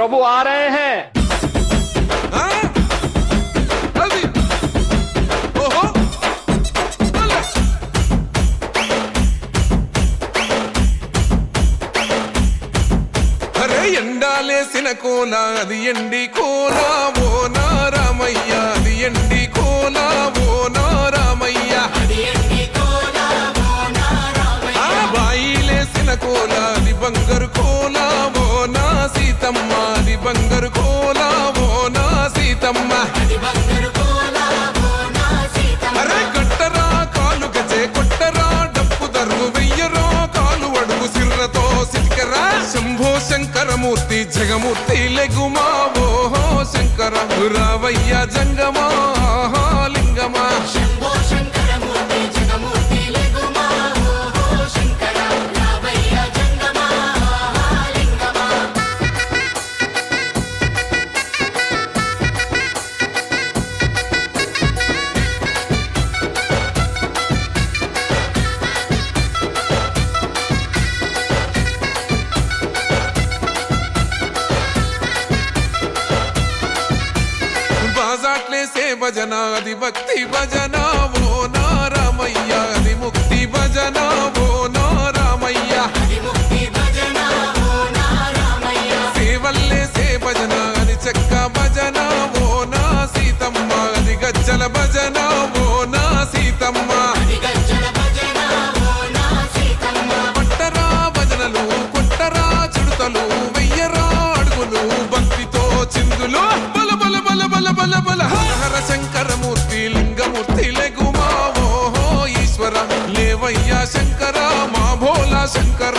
प्रभु आ रहे हैं। ఎండాలేసిన కోల అది ఎండి కోల ఓ నారామయ్య, అది ఎండి కోల ఓ నారామయ్య, బాయిలేసిన కోల అది బంగారు కోల ఓ నా సీతమ్మ, అది బంగారు కోల ఓ నా సీతమ్మ. అరే కట్టరా కాలు గజే కొట్టరా డప్పు దరువు వెయ్యరో కాలు అడుగు సిర్రతో సిటికరా. శంభో శంకరమూర్తి జగమూర్తి లెగుమా ఓహో శంకర రావయ్య జంగమా లింగమా. బాజాట్లేసే భజన అది భక్తి భజన ఓ నారామయ్య, అది ముక్తి భజన ఓ నారామయ్య, సేవల్లేసే భజన అది చెక్క భజన ఓ నా సీతమ్మ, అది గజ్జల భజన ఓ నా సీతమ్మ. పట్టరా భజనలు కొట్టరా చుడతలు వెయ్యరా అడుగులు భక్తితో చిందులు. బల బల బల బల బల బల హర శంకరమూర్తి లింగమూర్తి లెగుమా ఓహో ఈశ్వర లేవయ్యా శంకర మా భోలా శంకర.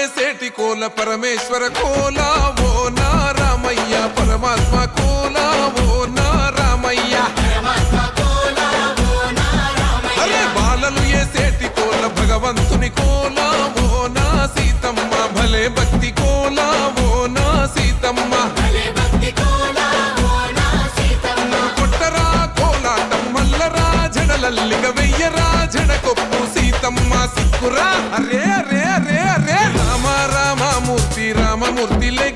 ఏసేటి కోల పరమేశ్వర కోల ఓ నారామయ్య, పరమాత్మ కోల ఓ నారామయ్య. అరే బాలలు ఏసేటి కోల భగవంతుని కోల ఓ నా సీతమ్మ, భలే భక్తి కోల ఓ నా సీతమ్మ. కొట్టరా కోలాటం మల్లరా జడలల్లిగ వెయ్యరా జడకొప్పు సీతమ్మ సిక్కురా. అరే అరే అరే అరే రామ రామమూర్తి రామమూర్తి లే